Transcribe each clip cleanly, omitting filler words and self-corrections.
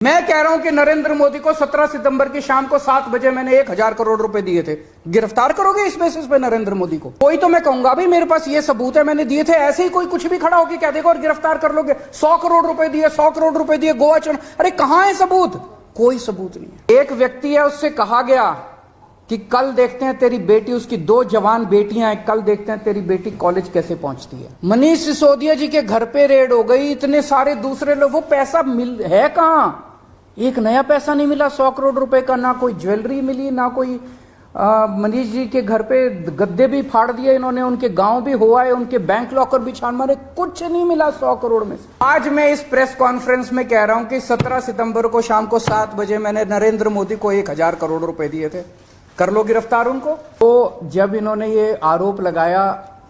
मैं कह रहा हूं कि नरेंद्र मोदी को 17 सितंबर की शाम को 7 बजे मैंने 1,000 करोड़ रुपए दिए थे। गिरफ्तार करोगे इस बेसिस पे नरेंद्र मोदी को? कोई तो मैं कहूंगा भाई मेरे पास ये सबूत है मैंने दिए थे, ऐसे ही कोई कुछ भी खड़ा होकर कह देगा और गिरफ्तार कर लोगे। 100 करोड़ रुपए दिए, 100 करोड़ रुपए दिए गोवा चुनाव, अरे कहां है सबूत? कोई सबूत नहीं है। एक व्यक्ति है, उससे कहा गया कि कल देखते हैं तेरी बेटी, उसकी 2 जवान बेटियां हैं, कल देखते हैं तेरी बेटी कॉलेज कैसे पहुंचती है। मनीष सिसोदिया जी के घर पे रेड हो गई, इतने सारे दूसरे लोग, वो पैसा मिल है कहां? एक नया पैसा नहीं मिला 100 करोड़ रुपए का, ना कोई ज्वेलरी मिली, ना कोई मनीष जी के घर पे गद्दे भी फाड़ दिए इन्होंने, उनके गांव भी हुआ है, उनके बैंक लॉकर भी छान मारे, कुछ नहीं मिला 100 करोड़ में से। आज मैं इस प्रेस कॉन्फ्रेंस में कह रहा हूं कि 17 सितंबर को शाम को 7 बजे मैंने नरेंद्र मोदी को 1,000 करोड़ रुपए दिए थे, कर लो गिरफ्तार उनको। तो जब इन्होंने ये आरोप लगाया,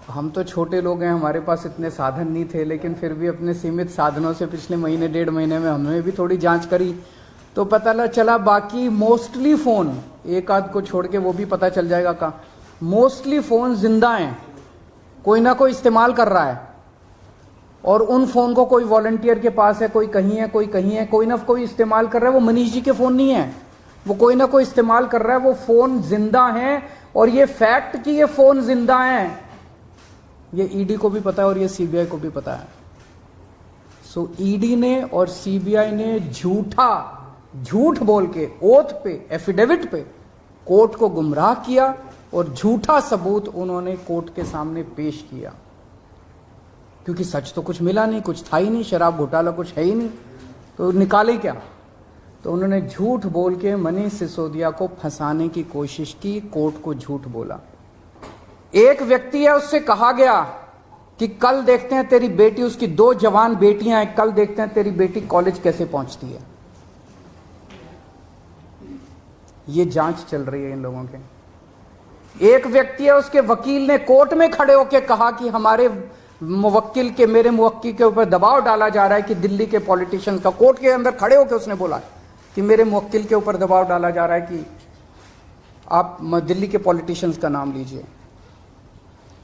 हम तो छोटे लोग हैं, हमारे पास इतने साधन नहीं थे, लेकिन फिर भी अपने सीमित साधनों से पिछले महीने 1.5 महीने में हमने भी थोड़ी जांच करी तो पता चला बाकी मोस्टली फोन, एक आध को छोड़ के वो भी पता चल जाएगा कहाँ, मोस्टली फोन जिंदा हैं, कोई ना कोई इस्तेमाल कर रहा है। और उन फोन को कोई वॉलंटियर के पास है, कोई कहीं है, कोई कहीं है, कोई ना कोई इस्तेमाल कर रहा है। वो मनीष जी के फोन नहीं है, वो कोई ना कोई इस्तेमाल कर रहा है, वो फोन जिंदा हैं। और ये फैक्ट कि ये फोन जिंदा हैं, ये ईडी को भी पता है और ये सीबीआई को भी पता है। सो ईडी ने और सीबीआई ने झूठ बोल के ओथ पे, एफिडेविट पे कोर्ट को गुमराह किया और झूठा सबूत उन्होंने कोर्ट के सामने पेश किया, क्योंकि सच तो कुछ मिला नहीं, कुछ था ही नहीं, शराब घोटाला कुछ है ही नहीं, तो निकाले क्या? तो उन्होंने झूठ बोल के मनीष सिसोदिया को फंसाने की कोशिश की, कोर्ट को झूठ बोला। एक व्यक्ति है, उससे कहा गया कि कल देखते हैं तेरी बेटी, उसकी 2 जवान बेटियां हैं, कल देखते हैं तेरी बेटी कॉलेज कैसे पहुंचती है। ये जांच चल रही है इन लोगों के। एक व्यक्ति है, उसके वकील ने कोर्ट में खड़े होकर कहा कि हमारे मेरे मुवक्किल के ऊपर दबाव डाला जा रहा है कि दिल्ली के पॉलिटिशियंस का, कोर्ट के अंदर खड़े होकर उसने बोला कि मेरे मुवक्किल के ऊपर दबाव डाला जा रहा है कि आप दिल्ली के पॉलिटिशियंस का नाम लीजिए।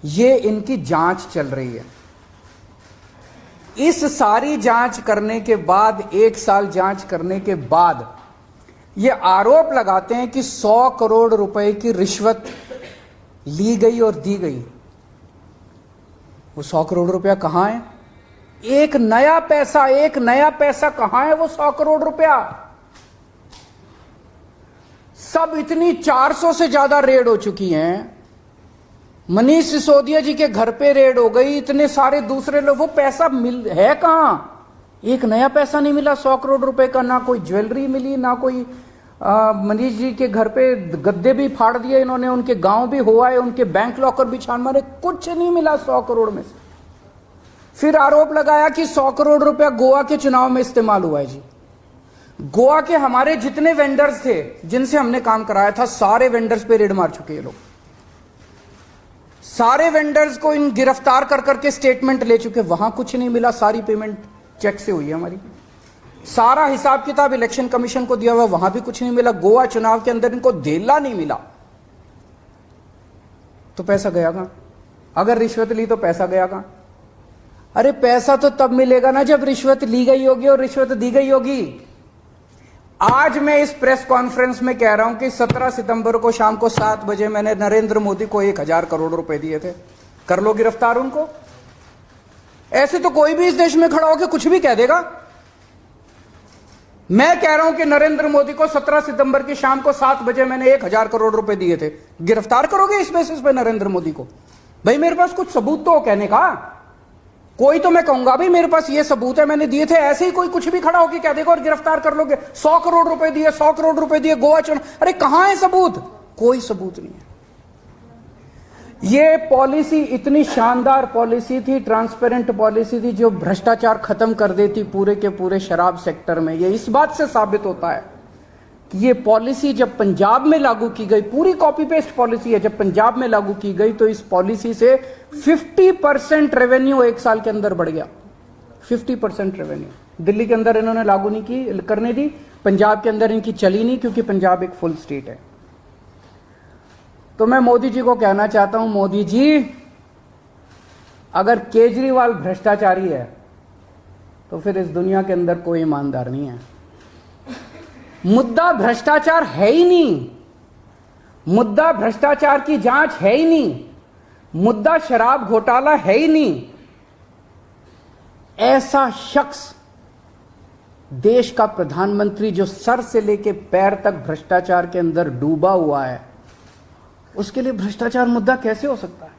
ये इनकी जांच चल रही है। इस सारी जांच करने के बाद, 1 साल जांच करने के बाद ये आरोप लगाते हैं कि 100 करोड़ रुपए की रिश्वत ली गई और दी गई। वो 100 करोड़ रुपया कहां है? एक नया पैसा कहां है वो 100 करोड़ रुपया? सब इतनी 400 से ज्यादा रेड हो चुकी हैं, मनीष सिसोदिया जी के घर पे रेड हो गई, इतने सारे दूसरे लोग, वो पैसा है कहां? एक नया पैसा नहीं मिला 100 करोड़ रुपए का, ना कोई ज्वेलरी मिली, ना कोई मनीष जी के घर पे गद्दे भी फाड़ दिए इन्होंने, उनके गांव भी हुआ है, उनके बैंक लॉकर भी छान मारे, कुछ नहीं मिला 100 करोड़ में से। फिर आरोप लगाया कि 100 करोड़ रुपया गोवा के चुनाव में इस्तेमाल हुआ है। जी, गोवा के हमारे जितने वेंडर्स थे जिनसे हमने काम कराया था, सारे वेंडर्स पे रेड मार चुके हैं लोग, सारे वेंडर्स को इन गिरफ्तार कर करके स्टेटमेंट ले चुके, वहां कुछ नहीं मिला, सारी पेमेंट चेक से हुई है हमारी, सारा हिसाब किताब इलेक्शन कमीशन को दिया हुआ, वहां भी कुछ नहीं मिला। गोवा चुनाव के अंदर इनको धेला नहीं मिला, तो पैसा गया कहां? अगर रिश्वत ली तो पैसा गया कहां? अरे पैसा तो तब मिलेगा ना जब रिश्वत ली गई होगी और रिश्वत दी गई होगी। आज मैं इस प्रेस कॉन्फ्रेंस में कह रहा हूं कि 17 सितंबर को शाम को 7 बजे मैंने नरेंद्र मोदी को 1,000 करोड़ रुपए दिए थे, कर लो गिरफ्तार उनको। ऐसे तो कोई भी इस देश में खड़ा होकर कुछ भी कह देगा। मैं कह रहा हूं कि नरेंद्र मोदी को 17 सितंबर की शाम को 7 बजे मैंने 1,000 करोड़ रुपए दिए थे, गिरफ्तार करोगे इस बेसिस पे नरेंद्र मोदी को? भाई मेरे पास कुछ सबूत तो हो कहने का। कोई तो मैं कहूंगा भाई मेरे पास ये सबूत है मैंने दिए थे, ऐसे ही कोई कुछ भी खड़ा होकर कह देगा और गिरफ्तार कर लोगे। 100 करोड़ रुपए दिए, 100 करोड़ रुपए दिए गोवा चुनाव, अरे कहां है सबूत? कोई सबूत नहीं है। ये पॉलिसी इतनी शानदार पॉलिसी थी, ट्रांसपेरेंट पॉलिसी थी, जो भ्रष्टाचार खत्म कर देती पूरे के पूरे शराब सेक्टर में। ये इस बात से साबित होता है कि ये पॉलिसी जब पंजाब में लागू की गई, पूरी कॉपी पेस्ट पॉलिसी है, जब पंजाब में लागू की गई तो इस पॉलिसी से 50% रेवेन्यू 1 साल के अंदर बढ़ गया। 50% रेवेन्यू दिल्ली के अंदर इन्होंने लागू नहीं की, करने दी, पंजाब के अंदर इनकी चली नहीं, क्योंकि पंजाब एक फुल स्टेट है। तो मैं मोदी जी को कहना चाहता हूं, मोदी जी अगर केजरीवाल भ्रष्टाचारी है तो फिर इस दुनिया के अंदर कोई ईमानदार नहीं है। मुद्दा भ्रष्टाचार है ही नहीं, मुद्दा भ्रष्टाचार की जांच है ही नहीं, मुद्दा शराब घोटाला है ही नहीं। ऐसा शख्स देश का प्रधानमंत्री जो सर से लेकर पैर तक भ्रष्टाचार के अंदर डूबा हुआ है, उसके लिए भ्रष्टाचार मुद्दा कैसे हो सकता है?